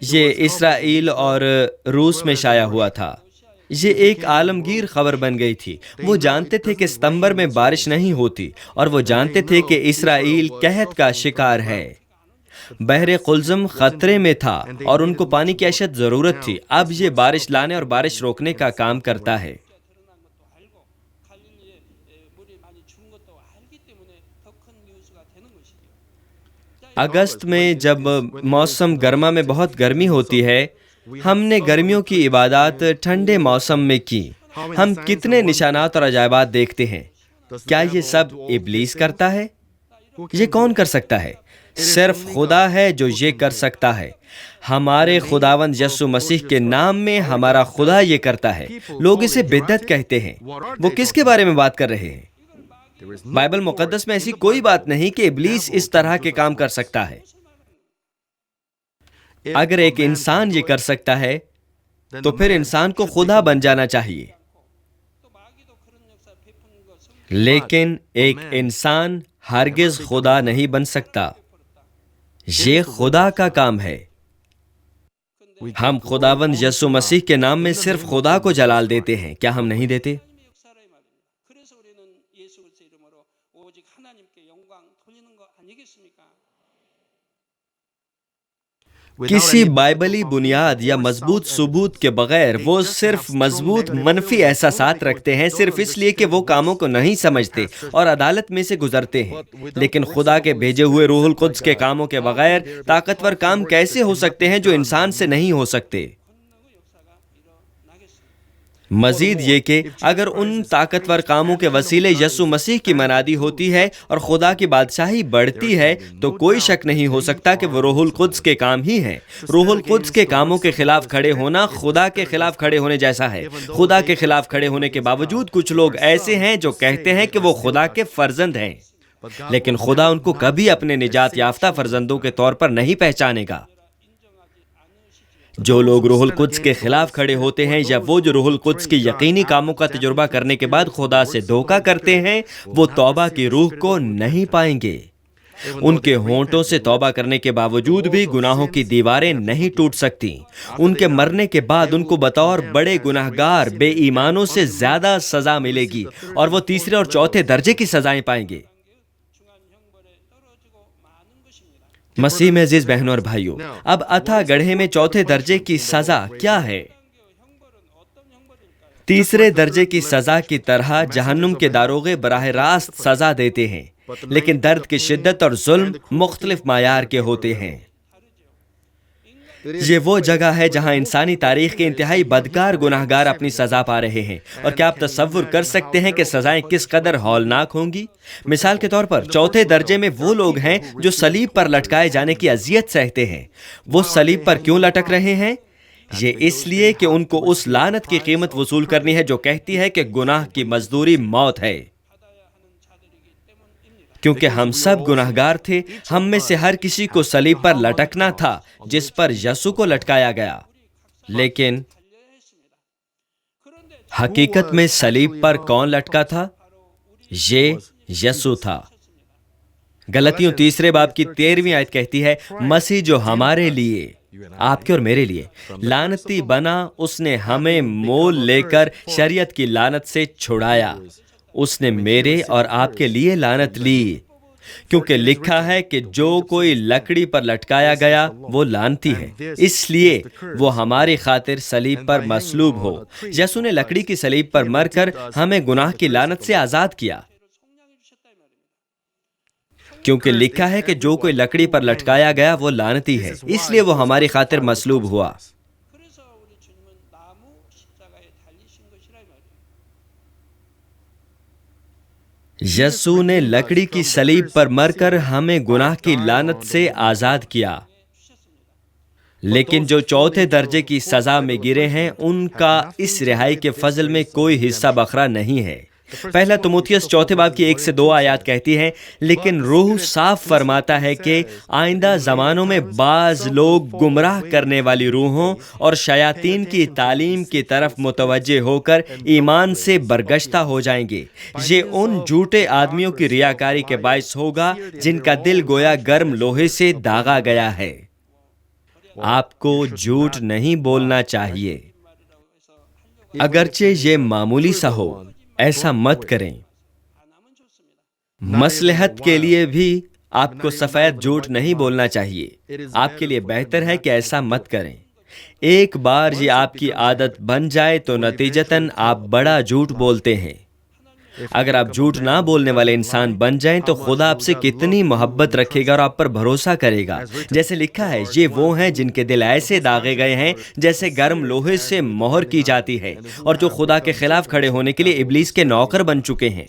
یہ اسرائیل اور روس میں شائع ہوا تھا، یہ ایک عالمگیر خبر بن گئی تھی۔ وہ جانتے تھے کہ ستمبر میں بارش نہیں ہوتی، اور وہ جانتے تھے کہ اسرائیل قحط کا شکار ہے۔ بحر قلزم خطرے میں تھا اور ان کو پانی کی اشد ضرورت تھی۔ اب یہ بارش لانے اور بارش روکنے کا کام کرتا ہے۔ اگست میں جب موسم گرما میں بہت گرمی ہوتی ہے، ہم نے گرمیوں کی عبادات ٹھنڈے موسم میں کی۔ ہم کتنے نشانات اور عجائبات دیکھتے ہیں۔ کیا یہ سب ابلیس کرتا ہے؟ یہ کون کر سکتا ہے؟ صرف خدا ہے جو یہ کر سکتا ہے۔ ہمارے خداوند یسوع مسیح کے نام میں ہمارا خدا یہ کرتا ہے۔ لوگ اسے بدعت کہتے ہیں۔ وہ کس کے بارے میں بات کر رہے ہیں؟ بائبل مقدس میں ایسی کوئی بات نہیں کہ ابلیس اس طرح کے کام کر سکتا ہے۔ اگر ایک انسان یہ کر سکتا ہے تو پھر انسان کو خدا بن جانا چاہیے، لیکن ایک انسان ہرگز خدا نہیں بن سکتا۔ یہ خدا کا کام ہے۔ ہم خداوند یسوع مسیح کے نام میں صرف خدا کو جلال دیتے ہیں، کیا ہم نہیں دیتے؟ کسی بائبلی بنیاد یا مضبوط ثبوت کے بغیر وہ صرف مضبوط منفی احساسات رکھتے ہیں، صرف اس لیے کہ وہ کاموں کو نہیں سمجھتے اور عدالت میں سے گزرتے ہیں۔ لیکن خدا کے بھیجے ہوئے روح القدس کے کاموں کے بغیر طاقتور کام کیسے ہو سکتے ہیں جو انسان سے نہیں ہو سکتے؟ مزید یہ کہ اگر ان طاقتور کاموں کے وسیلے یسوع مسیح کی منادی ہوتی ہے اور خدا کی بادشاہی بڑھتی ہے، تو کوئی شک نہیں ہو سکتا کہ وہ روح القدس کے کام ہی ہیں۔ روح القدس کے کاموں کے خلاف کھڑے ہونا خدا کے خلاف کھڑے ہونے جیسا ہے۔ خدا کے خلاف کھڑے ہونے کے باوجود کچھ لوگ ایسے ہیں جو کہتے ہیں کہ وہ خدا کے فرزند ہیں، لیکن خدا ان کو کبھی اپنے نجات یافتہ فرزندوں کے طور پر نہیں پہچانے گا۔ جو لوگ روح القدس کے خلاف کھڑے ہوتے ہیں، یا وہ جو روح القدس کی یقینی کاموں کا تجربہ کرنے کے بعد خدا سے دھوکہ کرتے ہیں، وہ توبہ کی روح کو نہیں پائیں گے۔ ان کے ہونٹوں سے توبہ کرنے کے باوجود بھی گناہوں کی دیواریں نہیں ٹوٹ سکتی۔ ان کے مرنے کے بعد ان کو بطور بڑے گناہگار بے ایمانوں سے زیادہ سزا ملے گی، اور وہ تیسرے اور چوتھے درجے کی سزائیں پائیں گے۔ مسیح میں عزیز بہنوں اور بھائیوں، اب اتھا گڑھے میں چوتھے درجے کی سزا کیا ہے؟ تیسرے درجے کی سزا کی طرح جہنم کے داروغے براہ راست سزا دیتے ہیں، لیکن درد کی شدت اور ظلم مختلف معیار کے ہوتے ہیں۔ یہ وہ جگہ ہے جہاں انسانی تاریخ کے انتہائی بدکار گناہگار اپنی سزا پا رہے ہیں، اور کیا آپ تصور کر سکتے ہیں کہ سزائیں کس قدر ہولناک ہوں گی؟ مثال کے طور پر چوتھے درجے میں وہ لوگ ہیں جو صلیب پر لٹکائے جانے کی اذیت سہتے ہیں۔ وہ صلیب پر کیوں لٹک رہے ہیں؟ یہ اس لیے کہ ان کو اس لعنت کی قیمت وصول کرنی ہے جو کہتی ہے کہ گناہ کی مزدوری موت ہے۔ کیونکہ ہم سب گناہگار تھے، ہم میں سے ہر کسی کو صلیب پر لٹکنا تھا جس پر یسوع کو لٹکایا گیا۔ لیکن حقیقت میں صلیب پر کون لٹکا تھا؟ یہ یسوع تھا۔ غلطیوں 3 باب کی 13ویں آیت کہتی ہے، مسیح جو ہمارے لیے، آپ کے اور میرے لیے لعنتی بنا، اس نے ہمیں مول لے کر شریعت کی لعنت سے چھڑایا۔ اس نے میرے اور آپ کے لیے لعنت لی، کیونکہ لکھا ہے کہ جو کوئی لکڑی پر لٹکایا گیا وہ لعنتی ہے، اس لیے وہ ہماری خاطر صلیب پر مصلوب ہو۔ یسوع نے لکڑی کی صلیب پر مر کر ہمیں گناہ کی لعنت سے آزاد کیا، کیونکہ لکھا ہے کہ جو کوئی لکڑی پر لٹکایا گیا وہ لعنتی ہے، اس لیے وہ ہماری خاطر مصلوب ہوا۔ یسوع نے لکڑی کی صلیب پر مر کر ہمیں گناہ کی لعنت سے آزاد کیا، لیکن جو چوتھے درجے کی سزا میں گرے ہیں ان کا اس رہائی کے فضل میں کوئی حصہ بخرا نہیں ہے۔ پہلا تimotheus چوتھے باب کی 1 سے 2 آیات کہتی ہیں، لیکن روح صاف فرماتا ہے کہ آئندہ زمانوں میں بعض لوگ گمراہ کرنے والی روحوں اور شیاطین کی تعلیم کی طرف متوجہ ہو کر ایمان سے برگشتہ ہو جائیں گے۔ یہ ان جھوٹے آدمیوں کی ریاکاری کے باعث ہوگا جن کا دل گویا گرم لوہے سے داغا گیا ہے۔ آپ کو جھوٹ نہیں بولنا چاہیے، اگرچہ یہ معمولی سا ہو، ایسا مت کریں۔ مصلحت کے لیے بھی آپ کو سفید جھوٹ نہیں بولنا چاہیے۔ آپ کے لیے بہتر ہے کہ ایسا مت کریں۔ ایک بار یہ آپ کی عادت بن جائے تو نتیجتاً آپ بڑا جھوٹ بولتے ہیں۔ اگر آپ جھوٹ نہ بولنے والے انسان بن جائیں تو خدا آپ سے کتنی محبت رکھے گا اور آپ پر بھروسہ کرے گا۔ جیسے لکھا ہے، یہ وہ ہیں جن کے دل ایسے داغے گئے ہیں جیسے گرم لوہے سے مہر کی جاتی ہے، اور جو خدا کے خلاف کھڑے ہونے کے لیے ابلیس کے نوکر بن چکے ہیں۔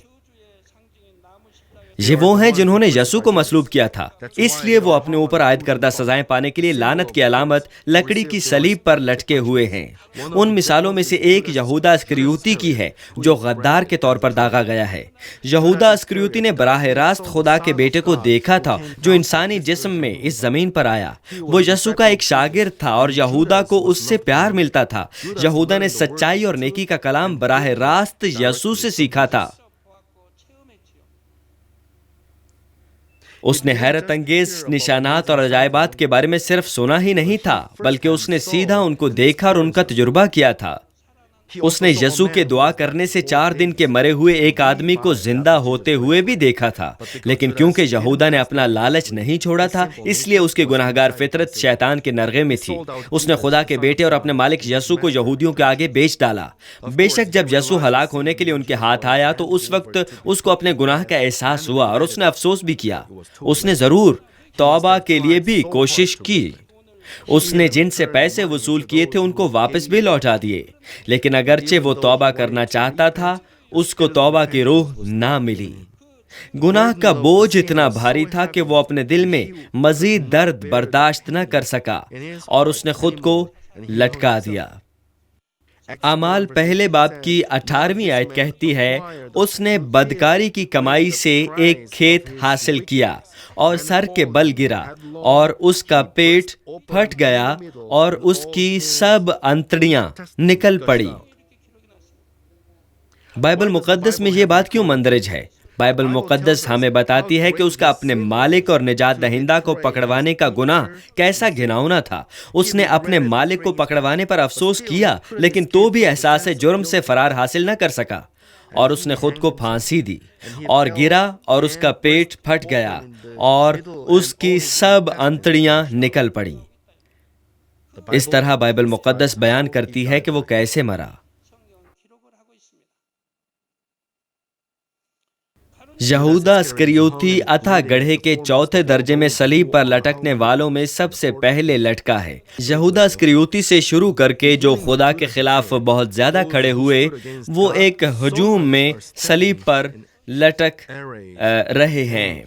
یہ وہ ہیں جنہوں نے یسوع کو مصلوب کیا تھا، اس لیے وہ اپنے اوپر عائد کردہ سزائیں پانے کے لیے لعنت کی علامت لکڑی کی صلیب پر لٹکے ہوئے ہیں۔ ان مثالوں میں سے ایک یہودا اسکریوتی کی ہے، جو غدار کے طور پر داغا گیا ہے۔ یہودا اسکریوتی نے براہ راست خدا کے بیٹے کو دیکھا تھا جو انسانی جسم میں اس زمین پر آیا۔ وہ یسوع کا ایک شاگرد تھا اور یہودا کو اس سے پیار ملتا تھا۔ یہودا نے سچائی اور نیکی کا کلام براہ راست یسوع سے سیکھا تھا۔ اس نے حیرت انگیز نشانات اور عجائبات کے بارے میں صرف سنا ہی نہیں تھا، بلکہ اس نے سیدھا ان کو دیکھا اور ان کا تجربہ کیا تھا۔ اس نے یسوع کے دعا کرنے سے 4 دن کے مرے ہوئے ایک آدمی کو زندہ ہوتے ہوئے بھی دیکھا تھا، لیکن کیونکہ یہودا نے اپنا لالچ نہیں چھوڑا تھا، اس لیے اس کی گناہگار فطرت شیطان کے نرغے میں تھی۔ اس نے خدا کے بیٹے اور اپنے مالک یسوع کو یہودیوں کے آگے بیچ ڈالا۔ بے شک جب یسوع ہلاک ہونے کے لیے ان کے ہاتھ آیا تو اس وقت اس کو اپنے گناہ کا احساس ہوا اور اس نے افسوس بھی کیا۔ اس نے ضرور توبہ کے لیے بھی کوشش کی۔ اس نے جن سے پیسے وصول کیے تھے ان کو واپس بھی لوٹا دیے، لیکن اگرچہ وہ توبہ کرنا چاہتا تھا، اس کو توبہ کی روح نہ ملی۔ گناہ کا بوجھ اتنا بھاری تھا کہ وہ اپنے دل میں مزید درد برداشت نہ کر سکا اور اس نے خود کو لٹکا دیا۔ اعمال پہلے باب کی 18ویں آیت کہتی ہے، اس نے بدکاری کی کمائی سے ایک کھیت حاصل کیا اور سر کے بل گرا اور اس کا پیٹ پھٹ گیا اور اس کی سب انتڑیاں نکل پڑی۔ بائبل مقدس میں یہ بات کیوں مندرج ہے؟ بائبل مقدس ہمیں بتاتی ہے کہ اس کا اپنے مالک اور نجات دہندہ کو پکڑوانے کا گناہ کیسا گھناؤنا تھا۔ اس نے اپنے مالک کو پکڑوانے پر افسوس کیا، لیکن تو بھی احساس جرم سے فرار حاصل نہ کر سکا، اور اس نے خود کو پھانسی دی اور گرا اور اس کا پیٹ پھٹ گیا اور اس کی سب انتڑیاں نکل پڑیں۔ اس طرح بائبل مقدس بیان کرتی ہے کہ وہ کیسے مرا۔ یہودا اسکریوتی اتھا گڑھے کے 4تھے درجے میں صلیب پر لٹکنے والوں میں سب سے پہلے لٹکا ہے۔ یہودا اسکریوتی سے شروع کر کے جو خدا کے خلاف بہت زیادہ کھڑے ہوئے، وہ ایک ہجوم میں صلیب پر لٹک رہے ہیں۔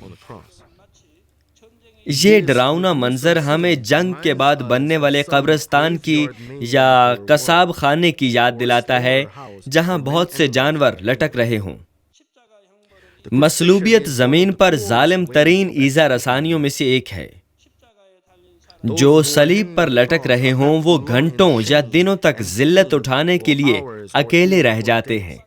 یہ ڈراؤنا منظر ہمیں جنگ کے بعد بننے والے قبرستان کی یا قصاب خانے کی یاد دلاتا ہے، جہاں بہت سے جانور لٹک رہے ہوں۔ مصلوبیت زمین پر ظالم ترین ایذا رسانیوں میں سے ایک ہے۔ جو صلیب پر لٹک رہے ہوں وہ گھنٹوں یا دنوں تک ذلت اٹھانے کے لیے اکیلے رہ جاتے ہیں۔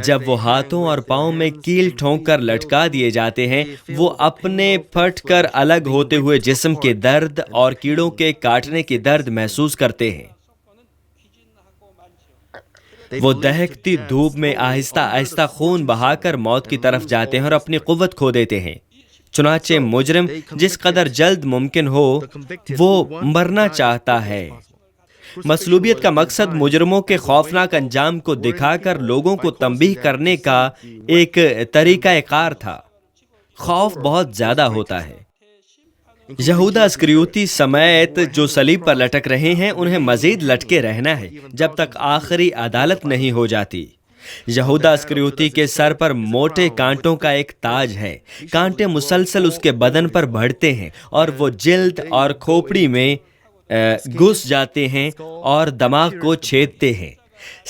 جب وہ ہاتھوں اور پاؤں میں کیل ٹھونک کر لٹکا دیے جاتے ہیں، وہ اپنے پھٹ کر الگ ہوتے ہوئے جسم کے درد اور کیڑوں کے کاٹنے کی درد محسوس کرتے ہیں۔ وہ دہکتی دھوپ میں آہستہ آہستہ خون بہا کر موت کی طرف جاتے ہیں اور اپنی قوت کھو دیتے ہیں۔ چنانچہ مجرم جس قدر جلد ممکن ہو وہ مرنا چاہتا ہے۔ مصلوبیت کا مقصد مجرموں کے خوفناک انجام کو دکھا کر لوگوں کو تنبیہ کرنے کا ایک طریقہ کار تھا۔ خوف بہت زیادہ ہوتا ہے۔ یہودا اسکریوتی سمیت جو صلیب پر لٹک رہے ہیں، انہیں مزید لٹکے رہنا ہے جب تک آخری عدالت نہیں ہو جاتی۔ یہودا اسکریوتی کے سر پر موٹے کانٹوں کا ایک تاج ہے۔ کانٹے مسلسل اس کے بدن پر بڑھتے ہیں اور وہ جلد اور کھوپڑی میں گھس جاتے ہیں اور دماغ کو چھیدتے ہیں۔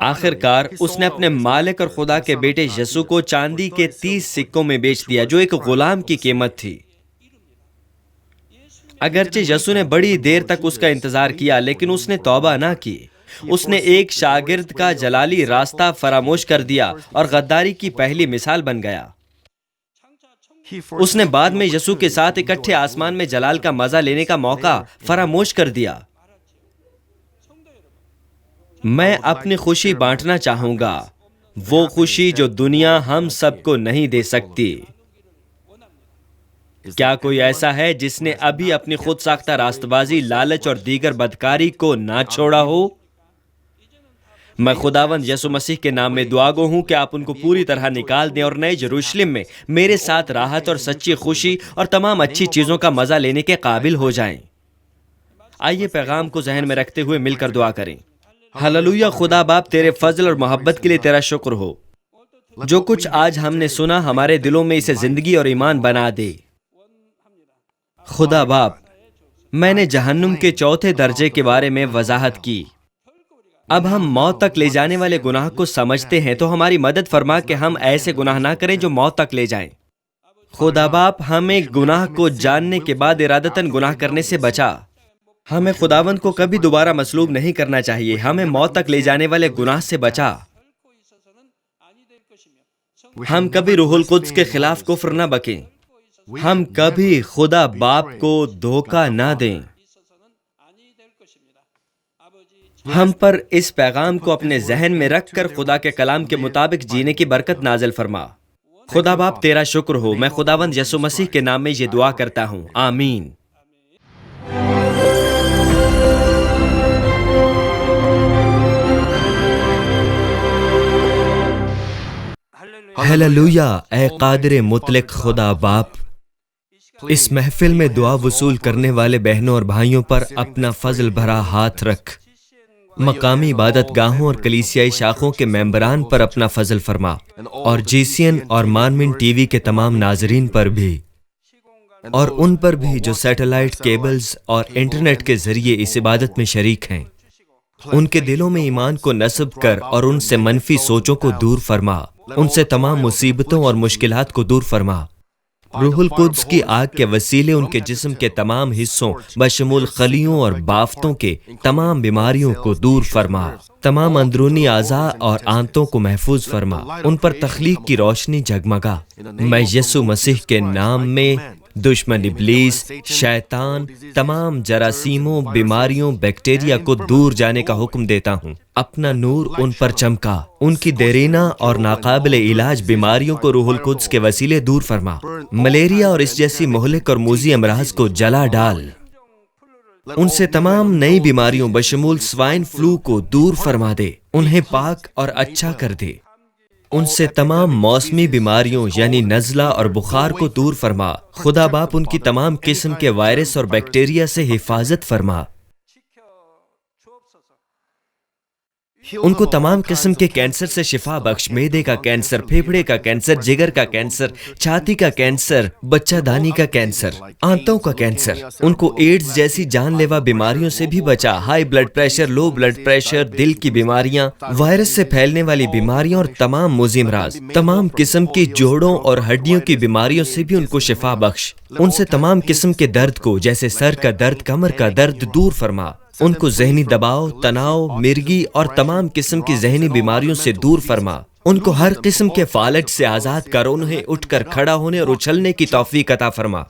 آخر کار اس نے اپنے مالک اور خدا کے بیٹے یسوع کو چاندی کے 30 سکوں میں بیچ دیا، جو ایک غلام کی قیمت تھی۔ اگرچہ یسوع نے بڑی دیر تک اس کا انتظار کیا، لیکن اس نے توبہ نہ کی۔ اس نے ایک شاگرد کا جلالی راستہ فراموش کر دیا اور غداری کی پہلی مثال بن گیا۔ اس نے بعد میں یسوع کے ساتھ اکٹھے آسمان میں جلال کا مزہ لینے کا موقع فراموش کر دیا۔ میں اپنی خوشی بانٹنا چاہوں گا، وہ خوشی جو دنیا ہم سب کو نہیں دے سکتی۔ کیا کوئی ایسا ہے جس نے ابھی اپنی خود ساختہ راست بازی، لالچ اور دیگر بدکاری کو نہ چھوڑا ہو؟ میں خداوند یسوع مسیح کے نام میں دعا گو ہوں کہ آپ ان کو پوری طرح نکال دیں اور نئے یروشلم میں میرے ساتھ راحت اور سچی خوشی اور تمام اچھی چیزوں کا مزہ لینے کے قابل ہو جائیں۔ آئیے پیغام کو ذہن میں رکھتے ہوئے مل کر دعا کریں۔ ہلیلویا! خدا باپ، تیرے فضل اور محبت کے لیے تیرا شکر ہو۔ جو کچھ آج ہم نے سنا، ہمارے دلوں میں اسے زندگی اور ایمان بنا دے۔ خدا باپ، میں نے جہنم کے چوتھے درجے کے بارے میں وضاحت کی۔ اب ہم موت تک لے جانے والے گناہ کو سمجھتے ہیں، تو ہماری مدد فرما کہ ہم ایسے گناہ نہ کریں جو موت تک لے جائیں۔ خدا باپ، ہمیں گناہ کو جاننے کے بعد ارادتاً گناہ کرنے سے بچا۔ ہمیں خداوند کو کبھی دوبارہ مصلوب نہیں کرنا چاہیے۔ ہمیں موت تک لے جانے والے گناہ سے بچا۔ ہم کبھی روح القدس کے خلاف کفر نہ بکیں۔ ہم کبھی خدا باپ کو دھوکہ نہ دیں۔ ہم پر اس پیغام کو اپنے ذہن میں رکھ کر خدا کے کلام کے مطابق جینے کی برکت نازل فرما۔ خدا باپ، تیرا شکر ہو۔ میں خداوند یسوع مسیح کے نام میں یہ دعا کرتا ہوں، آمین۔ ہلیلویا! اے قادر مطلق خدا باپ، اس محفل میں دعا وصول کرنے والے بہنوں اور بھائیوں پر اپنا فضل بھرا ہاتھ رکھ۔ مقامی عبادت گاہوں اور کلیسیائی شاخوں کے ممبران پر اپنا فضل فرما، اور GCN اور مانمن ٹی وی کے تمام ناظرین پر بھی، اور ان پر بھی جو سیٹلائٹ کیبلز اور انٹرنیٹ کے ذریعے اس عبادت میں شریک ہیں۔ ان کے دلوں میں ایمان کو نصب کر اور ان سے منفی سوچوں کو دور فرما۔ ان سے تمام مصیبتوں اور مشکلات کو دور فرما۔ روح القدس کی آگ کے وسیلے ان کے جسم کے تمام حصوں بشمول خلیوں اور بافتوں کے تمام بیماریوں کو دور فرما۔ تمام اندرونی اعضاء اور آنتوں کو محفوظ فرما۔ ان پر تخلیق کی روشنی جگمگا۔ میں یسوع مسیح کے نام میں دشمن ابلیس، شیطان، تمام جراثیموں، بیماریوں، بیکٹیریا کو دور جانے کا حکم دیتا ہوں۔ اپنا نور ان پر چمکا۔ ان کی دیرینہ اور ناقابل علاج بیماریوں کو روح القدس کے وسیلے دور فرما۔ ملیریا اور اس جیسی مہلک اور موذی امراض کو جلا ڈال۔ ان سے تمام نئی بیماریوں بشمول سوائن فلو کو دور فرما دے۔ انہیں پاک اور اچھا کر دے۔ ان سے تمام موسمی بیماریوں یعنی نزلہ اور بخار کو دور فرما۔ خدا باپ، ان کی تمام قسم کے وائرس اور بیکٹیریا سے حفاظت فرما۔ ان کو تمام قسم کے کینسر سے شفا بخش۔ معدے کا کینسر، پھیپھڑے کا کینسر، جگر کا کینسر، چھاتی کا کینسر، بچہ دانی کا کینسر، آنتوں کا کینسر۔ ان کو ایڈز جیسی جان لیوا بیماریوں سے بھی بچا۔ High blood pressure, low blood pressure, دل کی بیماریاں، وائرس سے پھیلنے والی بیماریاں اور تمام موذی امراض، تمام قسم کی جوڑوں اور ہڈیوں کی بیماریوں سے بھی ان کو شفا بخش۔ ان سے تمام قسم کے درد کو جیسے سر کا درد، کمر کا درد دور فرما۔ ان کو ذہنی دباؤ، تناؤ، مرگی اور تمام قسم کی ذہنی بیماریوں سے دور فرما۔ ان کو ہر قسم کے فالج سے آزاد کر انہیں اٹھ کر کھڑا ہونے اور اچھلنے کی توفیق عطا فرما۔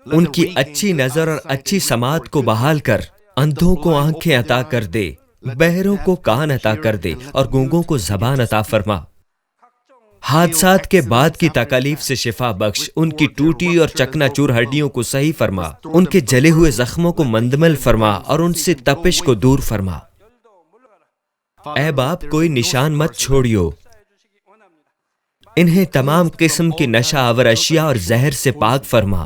ان کی اچھی نظر اور اچھی سماعت کو بحال کر۔ اندھوں کو آنکھیں عطا کر دے، بہروں کو کان عطا کر دے اور گونگوں کو زبان عطا فرما۔ حادثات کے بعد کی تکالیف سے شفا بخش۔ ان کی ٹوٹی اور چکنا چور ہڈیوں کو صحیح فرما۔ ان کے جلے ہوئے زخموں کو مندمل فرما اور ان سے تپش کو دور فرما۔ اے باپ، کوئی نشان مت چھوڑیو۔ انہیں تمام قسم کی نشہ آور اشیاء اور زہر سے پاک فرما۔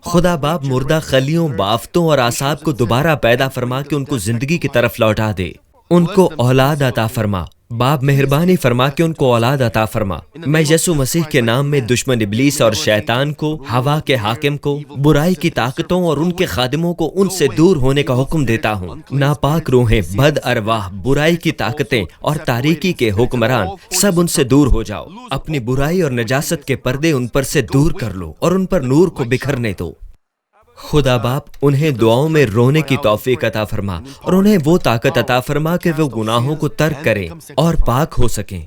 خدا باپ، مردہ خلیوں، بافتوں اور اعصاب کو دوبارہ پیدا فرما کہ ان کو زندگی کی طرف لوٹا دے۔ ان کو اولاد عطا فرما۔ باپ مہربانی فرما کے ان کو اولاد عطا فرما۔ میں یسوع مسیح کے نام میں دشمن ابلیس اور شیطان کو، ہوا کے حاکم کو، برائی کی طاقتوں اور ان کے خادموں کو ان سے دور ہونے کا حکم دیتا ہوں۔ ناپاک روحیں، بد ارواح، برائی کی طاقتیں اور تاریکی کے حکمران، سب ان سے دور ہو جاؤ۔ اپنی برائی اور نجاست کے پردے ان پر سے دور کر لو اور ان پر نور کو بکھرنے دو۔ خدا باپ انہیں دعاؤں میں رونے کی توفیق عطا فرما اور انہیں وہ طاقت عطا فرما کہ وہ گناہوں کو ترک کریں اور پاک ہو سکیں۔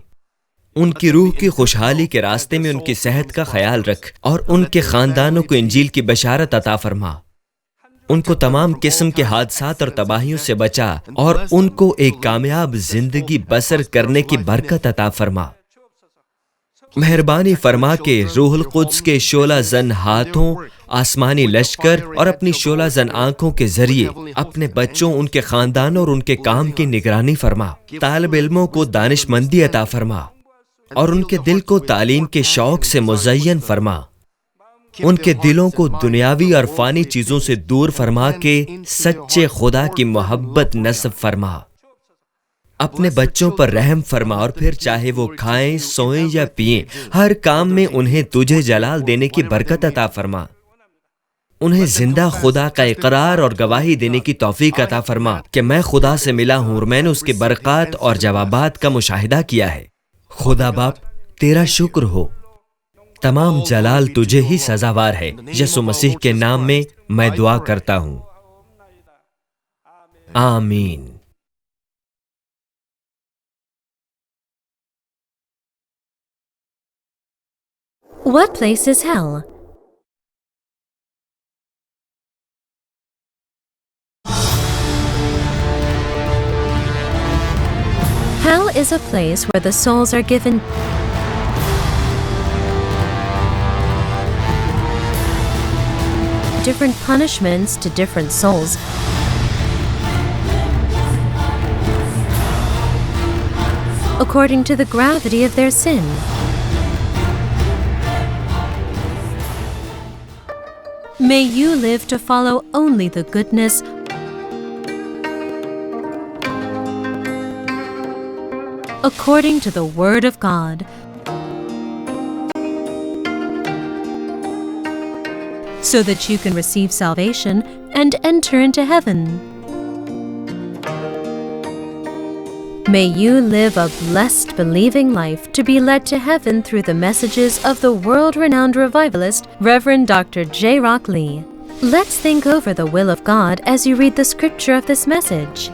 ان کی روح کی خوشحالی کے راستے میں ان کی صحت کا خیال رکھ اور ان کے خاندانوں کو انجیل کی بشارت عطا فرما۔ ان کو تمام قسم کے حادثات اور تباہیوں سے بچا اور ان کو ایک کامیاب زندگی بسر کرنے کی برکت عطا فرما۔ مہربانی فرما کے روح القدس کے شعلہ زن ہاتھوں، آسمانی لشکر اور اپنی شعلہ زن آنکھوں کے ذریعے اپنے بچوں، ان کے خاندانوں اور ان کے کام کی نگرانی فرما۔ طالب علموں کو دانش مندی عطا فرما اور ان کے دل کو تعلیم کے شوق سے مزین فرما۔ ان کے دلوں کو دنیاوی اور فانی چیزوں سے دور فرما کے سچے خدا کی محبت نصب فرما۔ اپنے بچوں پر رحم فرما اور پھر چاہے وہ کھائیں، سوئیں یا پئیں، ہر کام میں انہیں تجھے جلال دینے کی برکت عطا فرما۔ انہیں زندہ خدا کا اقرار اور گواہی دینے کی توفیق عطا فرما کہ میں خدا سے ملا ہوں اور میں نے اس کے برکات اور جوابات کا مشاہدہ کیا ہے۔ خدا باپ تیرا شکر ہو، تمام جلال تجھے ہی سزاوار ہے۔ یسوع مسیح کے نام میں میں دعا کرتا ہوں، آمین۔ What place is hell? Hell is a place where the souls are given different punishments to different souls according to the gravity of their sin. May you live to follow only the goodness according to the Word of God, so that you can receive salvation and enter into heaven. May you live a blessed, believing life to be led to heaven through the messages of the world-renowned revivalist, Reverend Dr. J. Rock Lee. Let's think over the will of God as you read the scripture of this message.